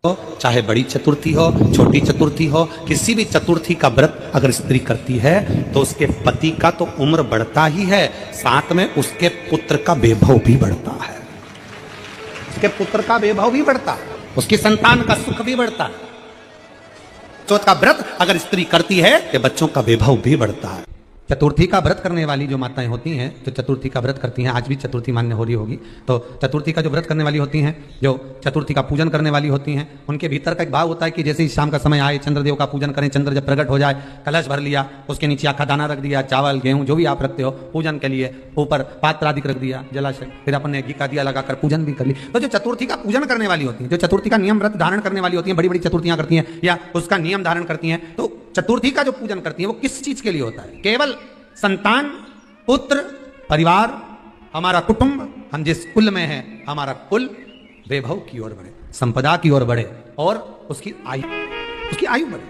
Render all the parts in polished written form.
हो, चाहे बड़ी चतुर्थी हो, छोटी चतुर्थी हो, किसी भी चतुर्थी का व्रत अगर स्त्री करती है तो उसके पति का तो उम्र बढ़ता ही है, साथ में उसके पुत्र का वैभव भी बढ़ता है। उसके पुत्र का वैभव भी बढ़ता है, उसकी संतान का सुख भी बढ़ता है। चौथ का व्रत अगर स्त्री करती है तो बच्चों का वैभव भी बढ़ता है। चतुर्थी का व्रत करने वाली जो माताएं होती हैं, जो चतुर्थी का व्रत करती हैं, आज भी चतुर्थी मान्य हो रही होगी, तो चतुर्थी का जो व्रत करने वाली होती हैं, जो चतुर्थी का पूजन करने वाली होती हैं, उनके भीतर का एक भाव होता है कि जैसे ही शाम का समय आए, चंद्रदेव का पूजन करें, चंद्र जब प्रकट हो जाए, कलश भर लिया, उसके नीचे आखा दाना रख दिया, चावल गेहूं जो भी आप रखते हो पूजन के लिए, ऊपर पात्र आदि रख दिया, जलाशय, फिर अपन ने घी का दिया लगाकर पूजन भी कर ली। तो जो चतुर्थी का पूजन करने वाली होती है, जो चतुर्थी का नियम व्रत धारण करने वाली होती है, बड़ी बड़ी चतुर्थियां करती हैं या उसका नियम धारण करती हैं, तो चतुर्थी का जो पूजन करती है वो किस चीज के लिए होता है? केवल संतान, पुत्र, परिवार, हमारा कुटुंब, हम जिस कुल में हैं, हमारा कुल वैभव की ओर बढ़े, संपदा की ओर बढ़े और उसकी आयु बढ़े,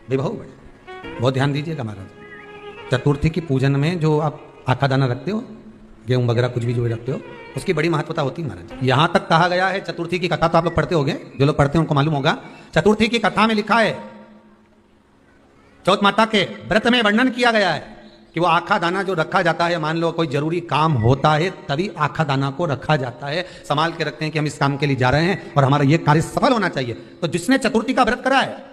वैभव बढ़े। बहुत ध्यान दीजिएगा महाराज, चतुर्थी की पूजन में जो आप आखा दाना रखते हो, गेहूं वगैरह कुछ भी जो रखते हो, उसकी बड़ी महत्वता होती है महाराज। यहां तक कहा गया है, चतुर्थी की कथा तो आप लोग पढ़ते होंगे, जो लोग पढ़ते हैं उनको मालूम होगा, चतुर्थी की कथा में लिखा है, चौथ माता के व्रत में वर्णन किया गया है कि वो आखा दाना जो रखा जाता है, मान लो कोई जरूरी काम होता है तभी आखा दाना को रखा जाता है, संभाल के रखते हैं कि हम इस काम के लिए जा रहे हैं और हमारा ये कार्य सफल होना चाहिए। तो जिसने चतुर्थी का व्रत करा है,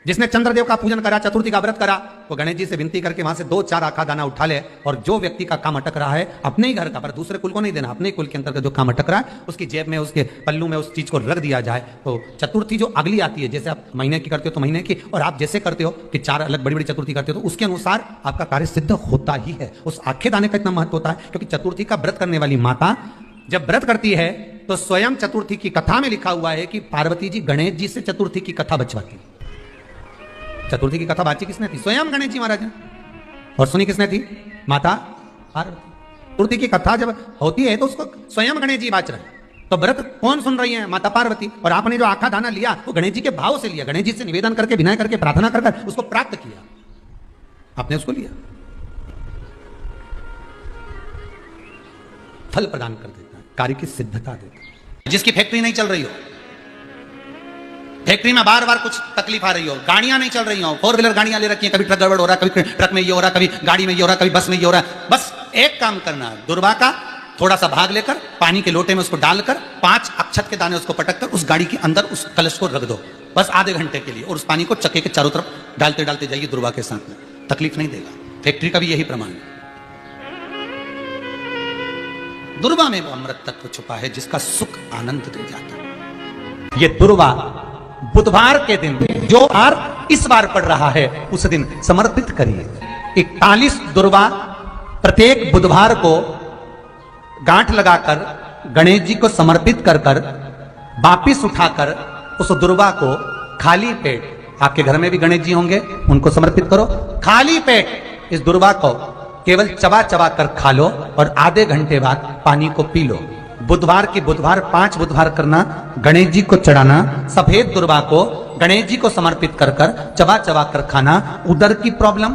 जिसने चंद्रदेव का पूजन करा, चतुर्थी का व्रत करा, वो गणेश जी से विनती करके वहां से 2-4 आखा दाना उठा ले, और जो व्यक्ति का काम अटक रहा है अपने ही घर का, पर दूसरे कुल को नहीं देना, अपने कुल के अंतर्गत जो काम अटक रहा है उसकी जेब में, उसके पल्लू में उस चीज को रख दिया जाए। तो चतुर्थी जो अगली आती है, जैसे आप महीने की करते हो तो महीने की, और आप जैसे करते हो कि 4 अलग बड़ी बड़ी चतुर्थी करते हो तो उसके अनुसार आपका कार्य सिद्ध होता ही है। उस आखे दाने का इतना महत्व होता है क्योंकि चतुर्थी का व्रत करने वाली माता जब व्रत करती है तो स्वयं चतुर्थी की कथा में लिखा हुआ है कि पार्वती जी गणेश जी से चतुर्थी की कथा बचवाती। चतुर्थी की कथा बातचीत किसने थी? स्वयं गणेश जी महाराज ने। और सुनी किसने थी? माता पार्वती। चतुर्थी की कथा जब होती है तो उसको स्वयं गणेश जी बाच रहे हैं, तो व्रत कौन सुन रही है? माता पार्वती। और आपने जो आखा दाना लिया वो गणेश जी के भाव से लिया, गणेश जी से निवेदन करके, विनय करके, प्रार्थना कर उसको प्राप्त किया, आपने उसको लिया। फल प्रदान कर देता है, कार्य की सिद्धता देता है। जिसकी फैक्ट्री नहीं चल रही हो, फैक्ट्री में बार बार कुछ तकलीफ आ रही हो, गाड़ियां नहीं चल रही हो, 4 व्हीलर गाड़ियां ले रखी हैं, कभी ट्रक गड़बड़ हो रहा है, कभी ट्रक में ये हो रहा है, कभी गाड़ी में ये हो रहा है, कभी बस में ये हो रहा है, बस एक काम करना है, दुर्वा का थोड़ा सा भाग लेकर पानी के लोटे में उसको डालकर 5 अक्षत के दाने उसको पटक कर उस गाड़ी के अंदर उस कलश को रख दो, बस आधे घंटे के लिए, और उस पानी को चक्के के चारों तरफ डालते डालते जाइए दुर्वा के साथ में, तकलीफ नहीं देगा। फैक्ट्री का भी यही प्रमाण है। दुर्वा में वो अमृत तत्व छुपा है जिसका सुख आनंद दे जाता है। ये दुर्वा बुधवार के दिन जो बार इस बार पड़ रहा है उस दिन समर्पित करिए। 41 दुर्वा प्रत्येक बुधवार को गांठ लगाकर गणेश जी को समर्पित कर कर वापिस उठाकर उस दुर्वा को खाली पेट, आपके घर में भी गणेश जी होंगे, उनको समर्पित करो, खाली पेट इस दुर्वा को केवल चबा चबा कर खा लो और आधे घंटे बाद पानी को पी लो। बुधवार की बुधवार 5 बुधवार करना, गणेश जी को चढ़ाना, सफेद दुर्वा को गणेश जी को समर्पित कर कर चबा चबा कर खाना। उदर की प्रॉब्लम,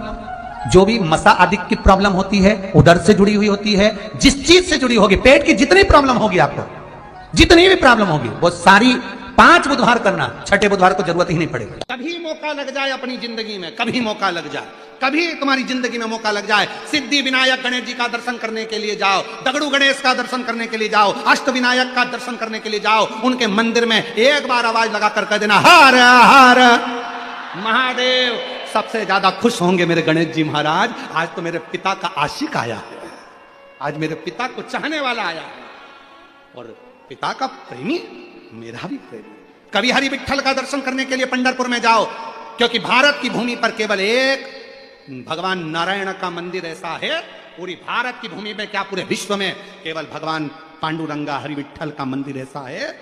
जो भी मसा आदि की प्रॉब्लम होती है, उदर से जुड़ी हुई होती है, जिस चीज से जुड़ी होगी, पेट की जितनी प्रॉब्लम होगी, आपको जितनी भी प्रॉब्लम होगी वो सारी 5 बुधवार करना, 6ठे बुधवार को जरूरत ही नहीं पड़ेगी। कभी मौका लग जाए अपनी जिंदगी में, कभी मौका लग जाए, कभी तुम्हारी जिंदगी में मौका लग जाए, सिद्धि विनायक गणेश जी का दर्शन करने के लिए जाओ, दगड़ू गणेश का दर्शन करने के लिए जाओ, अष्ट विनायक का दर्शन करने के लिए जाओ, उनके मंदिर में एक बार आवाज लगाकर कह देना हर हर महादेव। सबसे ज्यादा खुश होंगे मेरे गणेश जी महाराज, आज तो मेरे पिता का आशिक आया है, आज मेरे पिता को चाहने वाला आया है, और पिता का प्रेमी मेरा भी प्रेमी। कभी हरि विठ्ठल का दर्शन करने के लिए पंढरपुर में जाओ, क्योंकि भारत की भूमि पर केवल एक भगवान नारायण का मंदिर ऐसा है, पूरी भारत की भूमि में क्या पूरे विश्व में केवल भगवान पांडुरंगा हरि विठ्ठल का मंदिर ऐसा है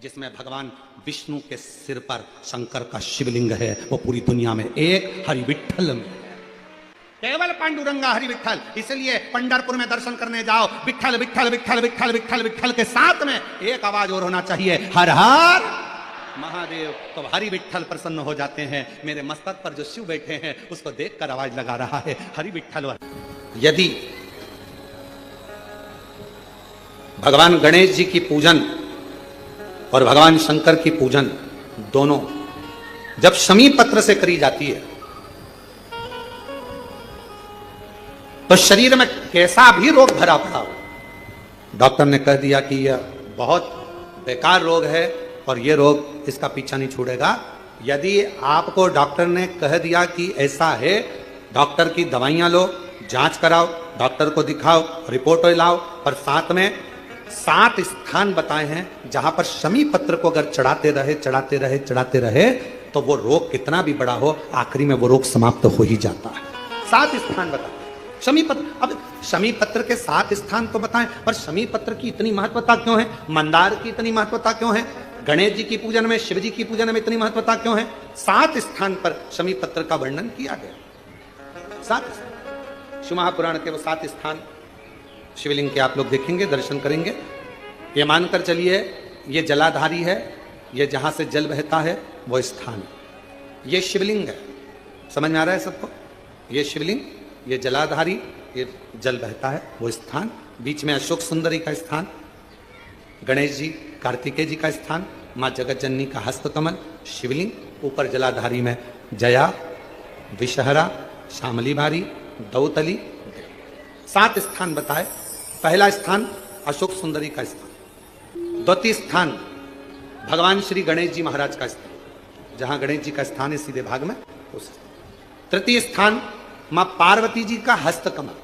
जिसमें भगवान विष्णु के सिर पर शंकर का शिवलिंग है। वो पूरी दुनिया में एक हरि विठ्ठल में, केवल पांडुरंगा हरि विठ्ठल। इसलिए पंढरपुर में दर्शन करने जाओ, विठ्ठल विठ्ठल विठ्ठल विठ्ठल विठ्ठल विठ्ठल के साथ में एक आवाज और होना चाहिए, हर हर महादेव। तो हरि विठ्ठल प्रसन्न हो जाते हैं। मेरे मस्तक पर जो शिव बैठे हैं उसको देखकर आवाज लगा रहा है हरि विठ्ठल। यदि भगवान गणेश जी की पूजन और भगवान शंकर की पूजन दोनों जब शमी पत्र से करी जाती है तो शरीर में कैसा भी रोग भरा पड़ा हो, डॉक्टर ने कह दिया कि यह बहुत बेकार रोग है और यह रोग इसका पीछा नहीं छोड़ेगा। यदि आपको डॉक्टर ने कह दिया कि ऐसा है, डॉक्टर की दवाइयां लो, जांच कराओ, डॉक्टर को दिखाओ, रिपोर्ट लाओ, पर साथ में 7 स्थान बताए हैं जहां पर शमी पत्र को अगर चढ़ाते रहे तो वो रोग कितना भी बड़ा हो आखिरी में वो रोग समाप्त हो ही जाता है। 7 स्थान बताए शमी पत्र। अब शमी पत्र के 7 स्थान तो बताएं, पर शमी पत्र की इतनी महत्वता क्यों है, मंदार की इतनी महत्वता क्यों है, गणेश जी की पूजन में, शिव जी की पूजन में इतनी महत्वता क्यों है? 7 स्थान पर शमी पत्र का वर्णन किया गया। 7 शिव महापुराण के वो 7 स्थान शिवलिंग के आप लोग देखेंगे, दर्शन करेंगे। ये मानकर चलिए ये जलाधारी है, ये जहां से जल बहता है वो स्थान है, ये शिवलिंग है। समझ में आ रहा है सबको? ये शिवलिंग, ये जलाधारी, ये जल बहता है वो स्थान, बीच में अशोक सुंदरी का स्थान, गणेश जी कार्तिकेय जी का स्थान, माँ जगत जननी का हस्तकमल, शिवलिंग, ऊपर जलाधारी में जया, विषहरा, श्यामली भारी, दौतली। 7 स्थान बताए। पहला स्थान अशोक सुंदरी का स्थान, द्वितीय स्थान भगवान श्री गणेश जी महाराज का स्थान, जहां गणेश जी का स्थान है सीधे भाग में उस। तृतीय स्थान मां पार्वती जी का हस्तकमल।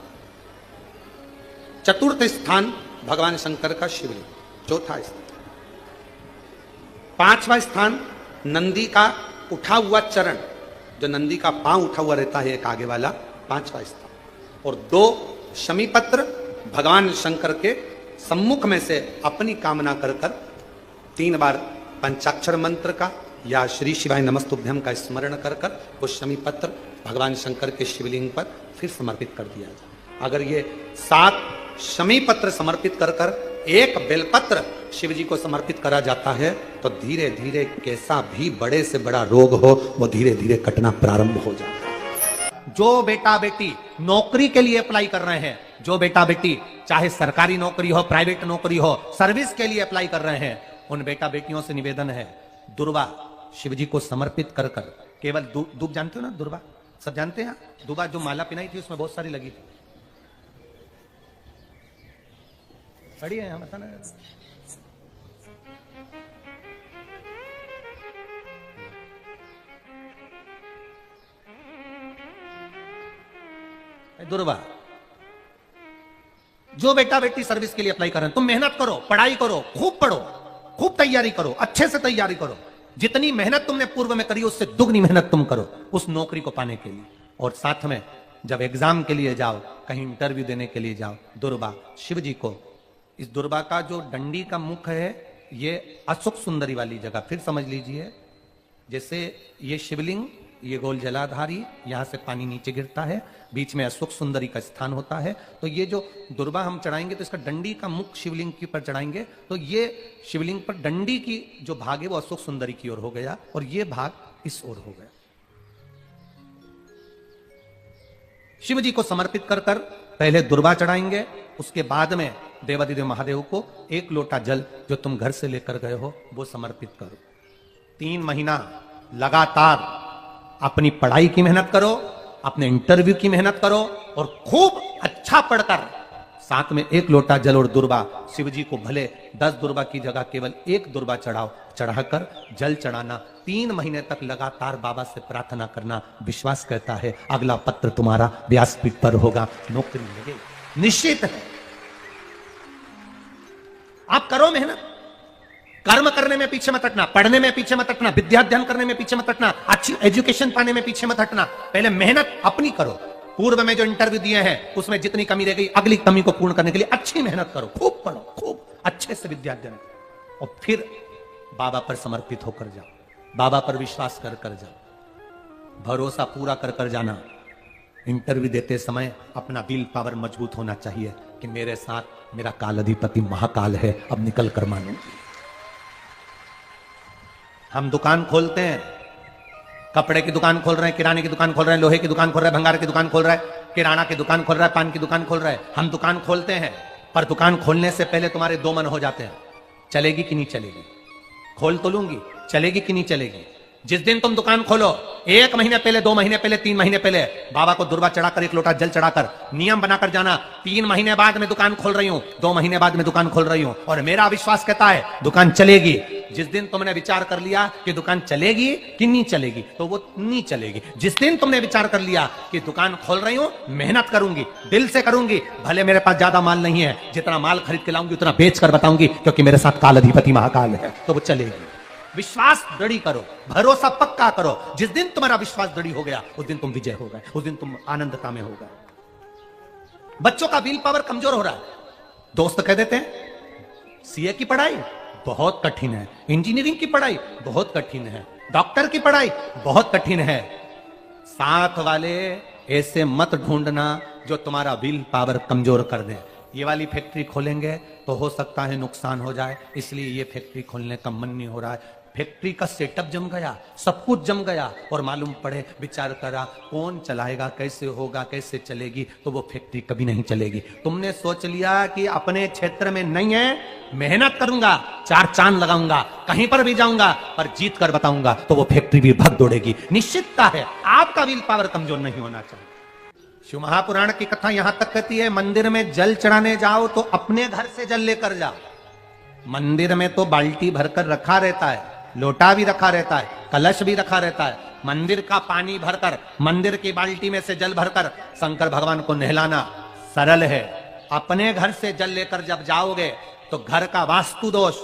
चतुर्थ स्थान भगवान शंकर का शिवलिंग। चौथा स्थान। 5वां स्थान नंदी का उठा हुआ चरण, जो नंदी का पांव उठा हुआ रहता है एक आगे वाला, 5वां स्थान। और 2 शमी पत्र भगवान शंकर के सम्मुख में से अपनी कामना कर 3 बार पंचाक्षर मंत्र का या श्री शिवाय नमस्तुभ्यम का स्मरण कर वो शमी पत्र भगवान शंकर के शिवलिंग पर फिर समर्पित कर दिया जाए। अगर ये 7 शमी पत्र समर्पित कर एक बेलपत्र शिव जी को समर्पित करा जाता है तो धीरे धीरे कैसा भी बड़े से बड़ा रोग हो वो धीरे धीरे कटना प्रारंभ हो जाता है। जो बेटा बेटी नौकरी के लिए अप्लाई कर रहे हैं, जो बेटा बेटी चाहे सरकारी नौकरी हो, प्राइवेट नौकरी हो, सर्विस के लिए अप्लाई कर रहे हैं, उन बेटा बेटियों से निवेदन है, दुर्वा शिव जी को समर्पित कर केवल दूब जानते हो ना, दुर्वा सब जानते हैं। दुर्वा जो माला पिनाई थी उसमें बहुत सारी लगी थी, पढ़ी है यहाँ बताना। दुर्वा, जो बेटा बेटी सर्विस के लिए अप्लाई कर रहे हैं, तुम मेहनत करो, पढ़ाई करो, खूब पढ़ो, खूब तैयारी करो, अच्छे से तैयारी करो। जितनी मेहनत तुमने पूर्व में करी उससे दुगनी मेहनत तुम करो उस नौकरी को पाने के लिए। और साथ में जब एग्जाम के लिए जाओ, कहीं इंटरव्यू देने के लिए जाओ, दुर्वा शिव जी को, इस दुर्वा का जो डंडी का मुख है ये अशोक सुंदरी वाली जगह, फिर समझ लीजिए जैसे ये शिवलिंग, ये गोल जलाधारी, यहां से पानी नीचे गिरता है, बीच में अशोक सुंदरी का स्थान होता है। तो ये जो दुर्वा हम चढ़ाएंगे तो इसका डंडी का मुख शिवलिंग के ऊपर चढ़ाएंगे तो ये शिवलिंग पर डंडी की जो भाग है वो अशोक सुंदरी की ओर हो गया और ये भाग इस ओर हो गया। शिव जी को समर्पित कर पहले दुर्वा चढ़ाएंगे, उसके बाद में देवादिदेव महादेव को 1 लोटा जल जो तुम घर से लेकर गए हो वो समर्पित करो। 3 महीना लगातार अपनी पढ़ाई की मेहनत करो, अपने इंटरव्यू की मेहनत करो और खूब अच्छा पढ़कर साथ में 1 लोटा जल और दुर्वा, शिव जी को भले 10 दुर्वा की जगह केवल 1 दुर्वा चढ़ाओ, चढ़ाकर जल चढ़ाना, 3 महीने तक लगातार बाबा से प्रार्थना करना। विश्वास कहता है अगला पत्र तुम्हारा व्यासपीठ पर होगा, नौकरी लगेगी, निश्चित है। आप करो मेहनत, कर्म करने में पीछे मत हटना, पढ़ने में पीछे मत हटना, विद्या अध्ययन करने में पीछे मत हटना, अच्छी एजुकेशन पाने में पीछे मत हटना। पहले मेहनत अपनी करो, पूर्व में जो इंटरव्यू दिए हैं उसमें जितनी कमी रह गई अगली कमी को पूर्ण करने के लिए अच्छी मेहनत करो, खूब पढ़ो, खूब अच्छे से विद्या अध्ययन करो और फिर बाबा पर समर्पित होकर जाओ, बाबा पर विश्वास कर जाओ, भरोसा पूरा कर जाना। इंटरव्यू देते समय अपना विल पावर मजबूत होना चाहिए कि मेरे साथ मेरा काल अधिपति महाकाल है, अब निकल कर मानूंगी। हम दुकान खोलते हैं, कपड़े की दुकान खोल रहे हैं, किराने की दुकान खोल रहे हैं, लोहे की दुकान खोल रहे हैं, भंगार की दुकान खोल रहा है, किराना की दुकान खोल रहा है, पान की दुकान खोल रहा है। हम दुकान खोलते हैं पर दुकान खोलने से पहले तुम्हारे 2 मन हो जाते हैं, चलेगी कि नहीं चलेगी। खोल तो लूंगी, चलेगी कि नहीं चलेगी? जिस दिन तुम दुकान खोलो, 1 महीने पहले, 2 महीने पहले, 3 महीने पहले बाबा को दुर्वा चढ़ाकर, 1 लोटा जल चढ़ाकर नियम बनाकर जाना, 3 महीने बाद मैं दुकान खोल रही हूं, 2 महीने बाद मैं दुकान खोल रही हूं, और मेरा विश्वास कहता है दुकान चलेगी। जिस दिन तुमने विचार कर लिया कि दुकान चलेगी कि नहीं चलेगी, तो वो नहीं चलेगी। जिस दिन तुमने विचार कर लिया कि दुकान खोल रही हूं, मेहनत करूंगी, दिल से करूंगी, भले मेरे पास ज्यादा माल नहीं है, जितना माल खरीद के लाऊंगी उतना बेच कर बताऊंगी, क्योंकि मेरे साथ काल अधिपति महाकाल है, तो वो चलेगी। विश्वास दृढ़ी करो, भरोसा पक्का करो। जिस दिन तुम्हारा विश्वास दृढ़ी हो गया, उस दिन तुम विजय हो गए, उस दिन तुम आनंदता में हो गए। बच्चों का विल पावर कमजोर हो रहा है, दोस्त कह देते हैं सीए की पढ़ाई बहुत कठिन है, इंजीनियरिंग की पढ़ाई बहुत कठिन है, डॉक्टर की पढ़ाई बहुत कठिन है। साथ वाले ऐसे मत ढूंढना जो तुम्हारा विल पावर कमजोर कर दे। ये वाली फैक्ट्री खोलेंगे तो हो सकता है नुकसान हो जाए, इसलिए ये फैक्ट्री खोलने का मन नहीं हो रहा है। फैक्ट्री का सेटअप जम गया, सब कुछ जम गया, और मालूम पड़े, विचार करा कौन चलाएगा, कैसे होगा, कैसे चलेगी, तो वो फैक्ट्री कभी नहीं चलेगी। तुमने सोच लिया कि अपने क्षेत्र में नहीं है, मेहनत करूंगा, 4 चांद लगाऊंगा, कहीं पर भी जाऊंगा, पर जीत कर बताऊंगा, तो वो फैक्ट्री भी भग दौड़ेगी। निश्चितता है, आपका विल पावर कमजोर नहीं होना चाहिए। शिव महापुराण की कथा यहां तक कहती है, मंदिर में जल चढ़ाने जाओ तो अपने घर से जल लेकर जाओ। मंदिर में तो बाल्टी भरकर रखा रहता है, लोटा भी रखा रहता है, कलश भी रखा रहता है। मंदिर का पानी भरकर, मंदिर की बाल्टी में से जल भरकर शंकर भगवान को नहलाना सरल है। अपने घर से जल लेकर जब जाओगे तो घर का वास्तु दोष,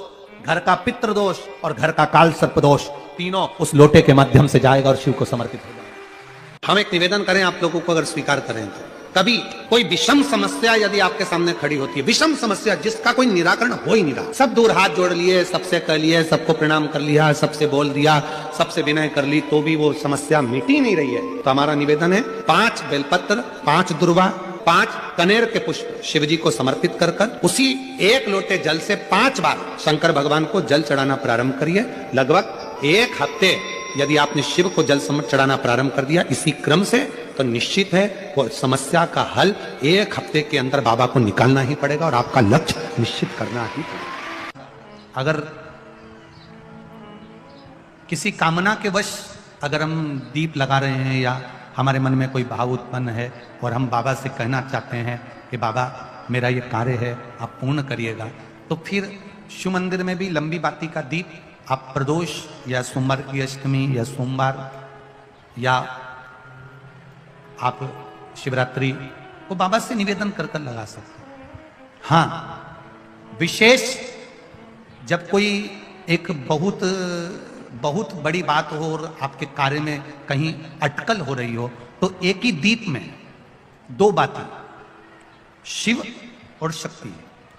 घर का पितृ दोष और घर का काल सर्प दोष तीनों उस लोटे के माध्यम से जाएगा और शिव को समर्पित हो जाएगा। हम एक निवेदन करें आप लोगों को, अगर स्वीकार करें तो, कभी कोई विषम समस्या यदि आपके सामने खड़ी होती है, विषम समस्या जिसका कोई निराकरण हो ही नहीं रहा, सब दूर हाथ जोड़ लिए, सबसे कर लिए, सबको प्रणाम कर लिया, सबसे बोल दिया, सबसे विनय कर ली, तो भी वो समस्या मिटी नहीं रही है, तो हमारा निवेदन है 5 बेलपत्र, 5 दुर्वा, 5 कनेर के पुष्प शिव जी को समर्पित कर उसी 1 लोटे जल से 5 बार शंकर भगवान को जल चढ़ाना प्रारंभ करिए। लगभग 1 हफ्ते यदि आपने शिव को जल चढ़ाना प्रारंभ कर दिया इसी क्रम से, तो निश्चित है वो समस्या का हल 1 हफ्ते के अंदर बाबा को निकालना ही पड़ेगा और आपका लक्ष्य निश्चित करना ही पड़ेगा। अगर किसी कामना के वश अगर हम दीप लगा रहे हैं या हमारे मन में कोई भाव उत्पन्न है और हम बाबा से कहना चाहते हैं कि बाबा मेरा ये कार्य है आप पूर्ण करिएगा, तो फिर शिव मंदिर में भी लंबी बाती का दीप आप प्रदोष या सोमवार की अष्टमी या सोमवार या आप शिवरात्रि को बाबा से निवेदन कर लगा सकते हैं। हाँ, विशेष जब कोई एक बहुत बड़ी बात हो और आपके कार्य में कहीं अटकल हो रही हो, तो एक ही दीप में 2 बाती, शिव और शक्ति,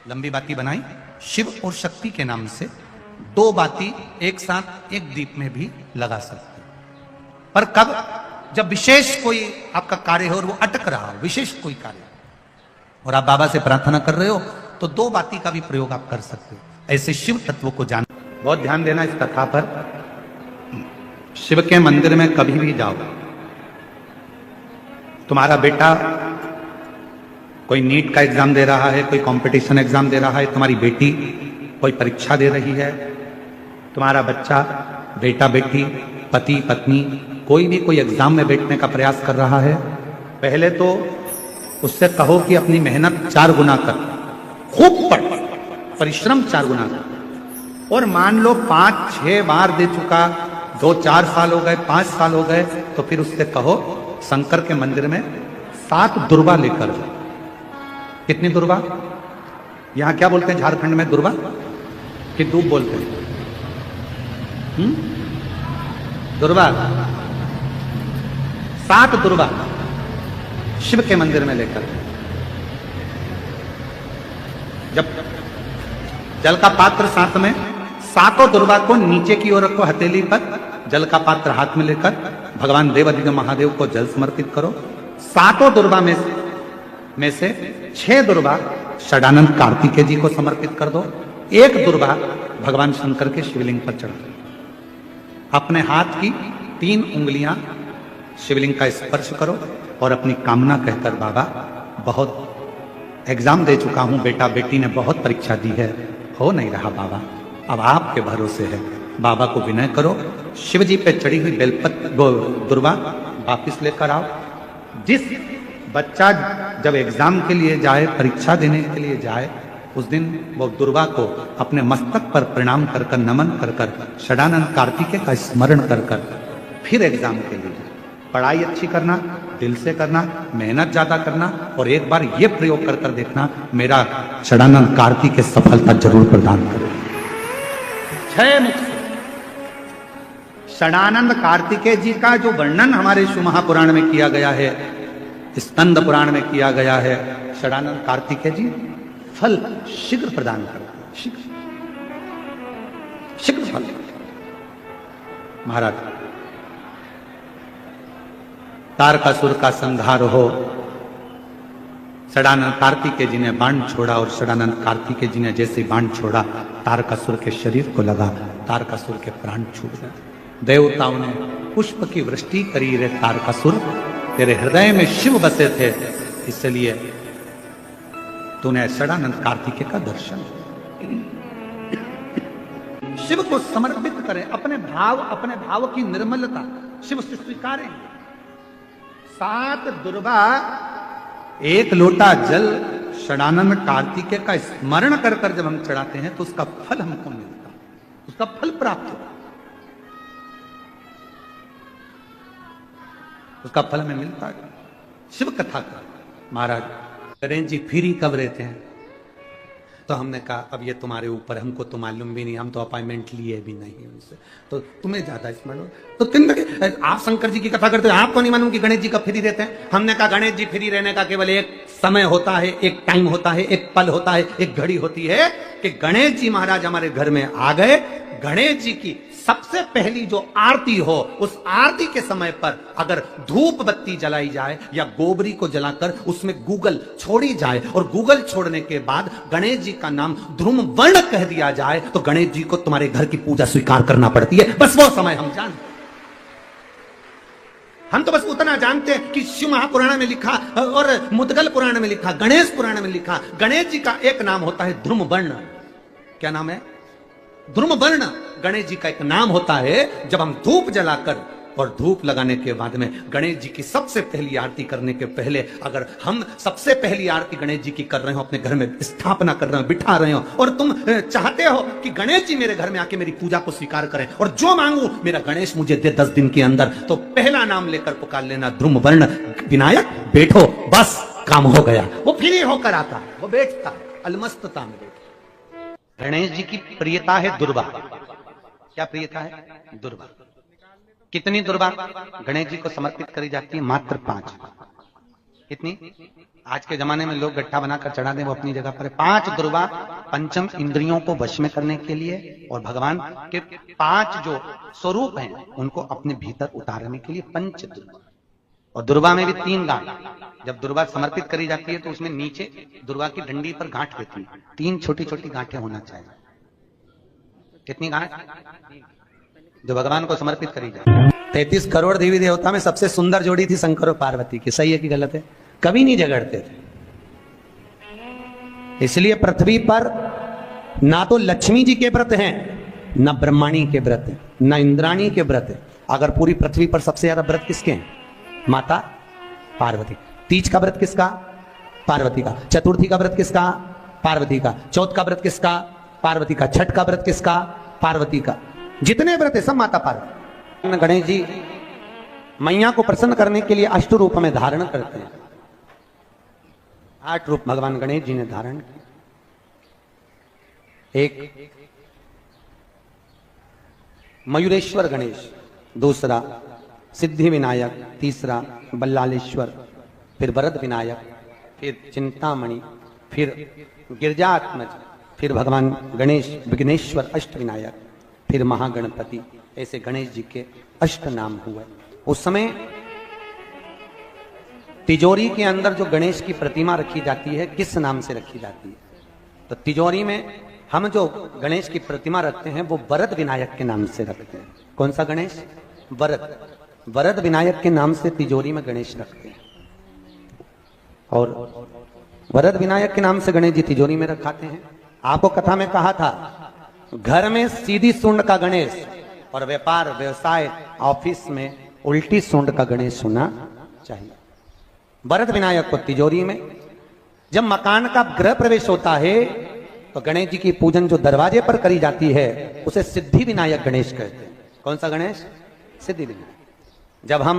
लंबी बाती बनाई, शिव और शक्ति के नाम से 2 बाती एक साथ एक दीप में भी लगा सकते हैं। पर कब? जब विशेष कोई आपका कार्य हो और वो अटक रहा हो, विशेष कोई कार्य, और आप बाबा से प्रार्थना कर रहे हो, तो 2 बाती का भी प्रयोग आप कर सकते हो। ऐसे शिव तत्व को जान, बहुत ध्यान देना इस कथा पर। शिव के मंदिर में कभी भी जाओ, तुम्हारा बेटा कोई नीट का एग्जाम दे रहा है, कोई कंपटीशन एग्जाम दे रहा है, तुम्हारी बेटी कोई परीक्षा दे रही है, तुम्हारा बच्चा, बेटा बेटी, पति पत्नी, कोई भी कोई एग्जाम में बैठने का प्रयास कर रहा है, पहले तो उससे कहो कि अपनी मेहनत 4 गुना कर, खूब पढ़, परिश्रम 4 गुना कर। और मान लो 5-6 बार दे चुका, 2-4 साल हो गए, 5 साल हो गए, तो फिर उससे कहो शंकर के मंदिर में 7 दुर्वा लेकर। कितनी दुर्वा? यहां क्या बोलते हैं झारखंड में? दुर्वा कि दूब बोलते हैं? दुर्वा, 7 दुर्वा शिव के मंदिर में लेकर, जब जल का पात्र साथ में, 7 दुर्वा को नीचे की ओर रखो, हथेली पर जल का पात्र हाथ में लेकर भगवान देवाधिदेव महादेव को जल समर्पित करो। 7 दुर्वा में से 6 दुर्वा षडानंद कार्तिकेय जी को समर्पित कर दो, 1 दुर्वा भगवान शंकर के शिवलिंग पर चढ़ा दो। अपने हाथ की 3 उंगलियां शिवलिंग का स्पर्श करो और अपनी कामना कहकर, बाबा बहुत एग्जाम दे चुका हूं, बेटा बेटी ने बहुत परीक्षा दी है, हो नहीं रहा बाबा, अब आपके भरोसे है, बाबा को विनय करो, शिव जी पे चढ़ी हुई दुर्वा वापिस लेकर आओ। जिस बच्चा जब एग्जाम के लिए जाए, परीक्षा देने के लिए जाए, उस दिन वो दुर्वा को अपने मस्तक पर प्रणाम कर कर, नमन कर कर, षडानंद कार्तिकेय का स्मरण कर कर फिर एग्जाम के लिए पढ़ाई अच्छी करना, दिल से करना, मेहनत ज्यादा करना, और एक बार ये प्रयोग कर कर देखना, मेरा षडानंद कार्तिकेय सफलता जरूर प्रदान करे। छह मुख से षडानंद कार्तिकेय जी का जो वर्णन हमारे शिव महापुराण में किया गया है, स्कंद पुराण में किया गया है, षडानंद कार्तिकेय जी फल शीघ्र प्रदान करते हैं, शीघ्र फल। महाराज, तारकासुर का संहार हो, षडानंद कार्तिकेय जी ने बाण छोड़ा, और षडानंद कार्तिकेय जी ने जैसे बाण छोड़ा, तारकासुर के शरीर को लगा, तारकासुर के प्राण छूट गए। देवताओं ने पुष्प की वृष्टि करी, रे तारकासुर तेरे हृदय में शिव बसे थे, इसलिए तूने षडानंद कार्तिकेय का दर्शन। शिव को समर्पित करें, अपने भाव की निर्मलता शिव से स्वीकारें। 7 दुर्वा, 1 लोटा जल षडानंद कार्तिकेय का स्मरण कर कर जब हम चढ़ाते हैं तो उसका फल हमको मिलता, उसका फल प्राप्त होता, उसका फल हमें मिलता है। शिव कथा का महाराज गणेश जी फ्री कब रहते हैं? तो हमने कहा अब ये तुम्हारे ऊपर, हमको तो मालूम भी नहीं, हम तो अपॉइंटमेंट लिए भी नहीं उनसे, तो तुम्हें ज्यादा स्मरण हो। तो तुम आप शंकर जी की कथा करते हो, आपको नहीं मालूम कि गणेश जी कब फ्री रहते हैं? हमने कहा गणेश जी फ्री रहने का केवल एक समय होता है, एक टाइम होता है, एक पल होता है, एक घड़ी होती है कि गणेश जी महाराज हमारे घर में आ गए। गणेश जी की सबसे पहली जो आरती हो, उस आरती के समय पर अगर धूप बत्ती जलाई जाए या गोबरी को जलाकर उसमें गूगल छोड़ी जाए, और गूगल छोड़ने के बाद गणेश जी का नाम ध्रुम वर्ण कह दिया जाए, तो गणेश जी को तुम्हारे घर की पूजा स्वीकार करना पड़ती है। बस वो समय हम जानते, हम तो बस उतना जानते हैं कि शिव महापुराण में लिखा और मुद्गल पुराण में लिखा, गणेश पुराण में लिखा, गणेश जी का एक नाम होता है ध्रुम वर्ण। क्या नाम है? ध्रुम वर्ण गणेश जी का एक नाम होता है। जब हम धूप जलाकर और धूप लगाने के बाद में गणेश जी की सबसे पहली आरती करने के पहले, अगर हम सबसे पहली आरती गणेश जी की कर रहे हो, अपने घर में स्थापना कर रहे हो, बिठा रहे हो, और तुम चाहते हो कि गणेश जी मेरे घर में आके मेरी पूजा को स्वीकार करें, और जो मांगू मेरा गणेश मुझे दे 10 दिन के अंदर, तो पहला नाम लेकर पुकार लेना ध्रुम वर्ण विनायक, बैठो, बस काम हो गया। वो फ्री होकर आता है, वो बैठता है अलमस्तता में। गणेश जी की प्रियता है दुर्वा। क्या प्रियता है? दुर्वा। कितनी दुर्वा गणेश जी को समर्पित करी जाती है? मात्र 5। कितनी? आज के जमाने में लोग गट्ठा बनाकर चढ़ा दें, वो अपनी जगह पर 5 दुर्वा पंचम इंद्रियों को वश में करने के लिए, और भगवान के 5 जो स्वरूप हैं उनको अपने भीतर उतारने के लिए 5 दुर्वा। और दुर्वा में भी 3 गांठ। जब दुर्वा समर्पित करी जाती है तो उसमें नीचे दुर्वा की डंडी पर गांठ रहती है, 3 छोटी छोटी गांठें होना चाहिए। कितनी गांठ? जो भगवान को समर्पित करी जाए। 33 करोड़ देवी देवता में सबसे सुंदर जोड़ी थी शंकर और पार्वती की। सही है कि गलत है? कभी नहीं झगड़ते थे। इसलिए पृथ्वी पर ना तो लक्ष्मी जी के व्रत हैं, ना ब्रह्माणी के व्रत हैं, ना इंद्राणी के व्रत हैं। अगर पूरी पृथ्वी पर सबसे ज्यादा व्रत किसके हैं? माता पार्वती। तीज का व्रत किसका? पार्वती का। चतुर्थी का व्रत किसका? पार्वती का। चौथ का व्रत किसका? पार्वती का। छठ का व्रत किसका? पार्वती का। जितने व्रत है सब माता पार्वती। गणेश जी मैया को प्रसन्न करने के लिए 8 रूप में धारण करते हैं। 8 रूप भगवान गणेश जी ने धारण किए। एक मयूरेश्वर गणेश, दूसरा सिद्धि विनायक, तीसरा बल्लालेश्वर, फिर वरद विनायक, फिर चिंतामणि, फिर गिरजात्मज, फिर भगवान गणेश विघ्नेश्वर अष्ट विनायक, फिर महागणपति। ऐसे गणेश जी के 8 नाम हुए। उस समय तिजोरी के अंदर जो गणेश की प्रतिमा रखी जाती है, किस नाम से रखी जाती है? तो तिजोरी में हम जो गणेश की प्रतिमा रखते हैं वो वरद विनायक के नाम से रखते हैं। कौन सा गणेश? वरद। वरद विनायक के नाम से तिजोरी में गणेश रखते हैं। और वरद विनायक के नाम से गणेश जी तिजोरी में रखाते हैं। आपको कथा में कहा था घर में सीधी सूंड का गणेश और व्यापार व्यवसाय ऑफिस में उल्टी सूंड का गणेश होना चाहिए। वरद विनायक को तिजोरी में। जब मकान का गृह प्रवेश होता है तो गणेश जी की पूजन जो दरवाजे पर करी जाती है उसे सिद्धि विनायक गणेश कहते हैं। कौन सा गणेश? सिद्धि विनायक। जब हम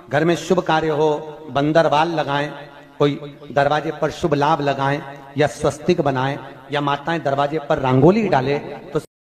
घर में शुभ कार्य हो, बंदरवाल लगाएं, कोई दरवाजे पर शुभ लाभ लगाएं या स्वस्तिक बनाएं या माताएं दरवाजे पर रंगोली डालें तो